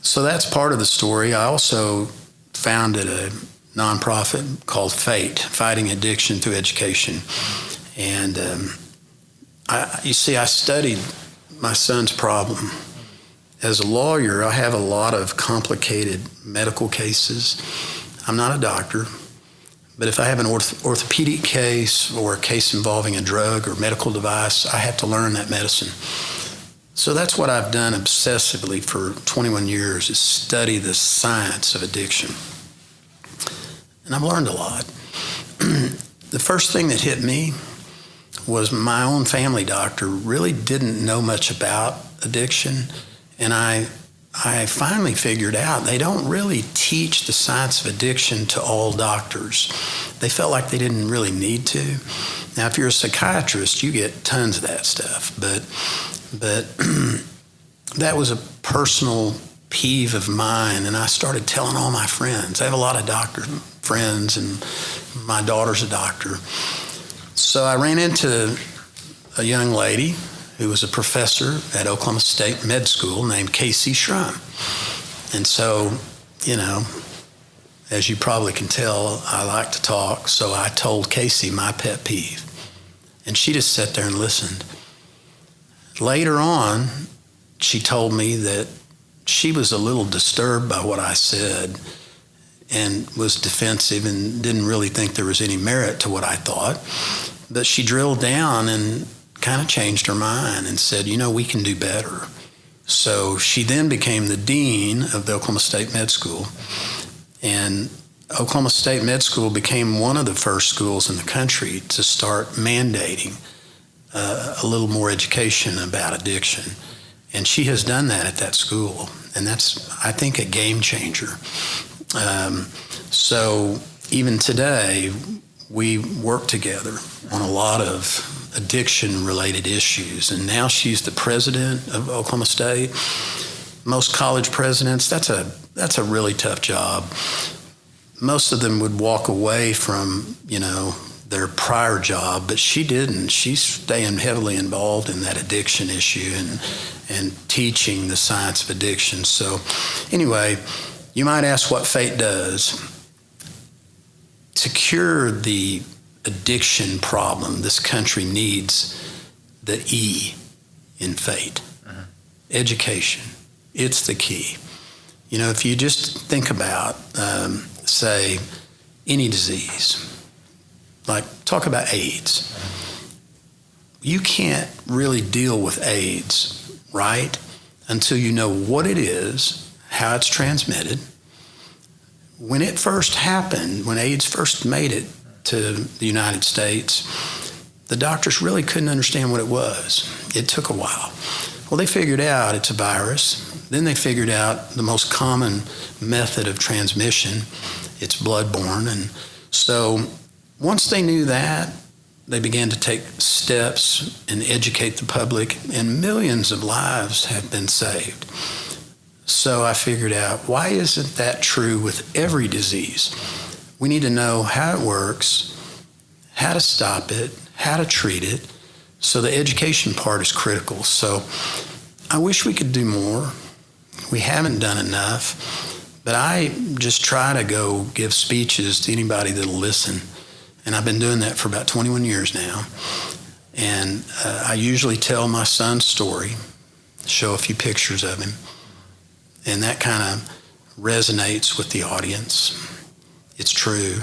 So that's part of the story. I also founded a nonprofit called FATE, Fighting Addiction Through Education. And you see, I studied my son's problem. As a lawyer, I have a lot of complicated medical cases. I'm not a doctor, but if I have an orthopedic case or a case involving a drug or medical device, I have to learn that medicine. So that's what I've done obsessively for 21 years, is study the science of addiction. And I've learned a lot. The first thing that hit me was my own family doctor really didn't know much about addiction. And I finally figured out they don't really teach the science of addiction to all doctors. They felt like they didn't really need to. Now, if you're a psychiatrist, you get tons of that stuff. But that was a personal peeve of mine, and I started telling all my friends. I have a lot of doctor friends, and my daughter's a doctor. So I ran into a young lady who was a professor at Oklahoma State Med School named Casey Shrum. And so, you know, as you probably can tell, I like to talk, so I told Casey my pet peeve. And she just sat there and listened. Later on, she told me that she was a little disturbed by what I said and was defensive and didn't really think there was any merit to what I thought. But she drilled down and kind of changed her mind and said, you know, we can do better. So she then became the dean of the Oklahoma State Med School. And Oklahoma State Med School became one of the first schools in the country to start mandating a little more education about addiction. And she has done that at that school. And that's, I think, a game changer. So even today, we work together on a lot of addiction-related issues. And now she's the president of Oklahoma State. Most college presidents, that's a really tough job. Most of them would walk away from, you know, their prior job, but she didn't. She's staying heavily involved in that addiction issue and teaching the science of addiction. So anyway, you might ask what FATE does. To cure the addiction problem, this country needs the E in FATE. Education. It's the key. You know, if you just think about, say, any disease, like talk about AIDS. You can't really deal with AIDS, right, until you know what it is, how it's transmitted. When it first happened, when AIDS first made it to the United States, the doctors really couldn't understand what it was. It took a while. Well, they figured out it's a virus. Then they figured out the most common method of transmission. It's bloodborne. And so once they knew that, they began to take steps and educate the public, and millions of lives have been saved. So I figured out, why isn't that true with every disease? We need to know how it works, how to stop it, how to treat it. So the education part is critical. So I wish we could do more. We haven't done enough, but I just try to go give speeches to anybody that'll listen. And I've been doing that for about 21 years now. And I usually tell my son's story, show a few pictures of him. And that kind of resonates with the audience. It's true.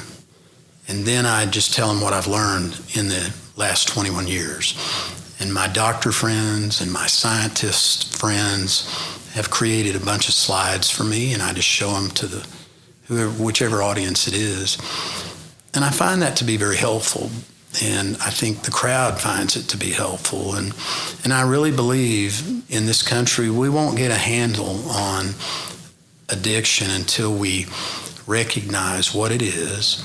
And then I just tell them what I've learned in the last 21 years. And my doctor friends and my scientist friends have created a bunch of slides for me, and I just show them to whichever audience it is. And I find that to be very helpful. And I think the crowd finds it to be helpful. And I really believe in this country, we won't get a handle on addiction until we recognize what it is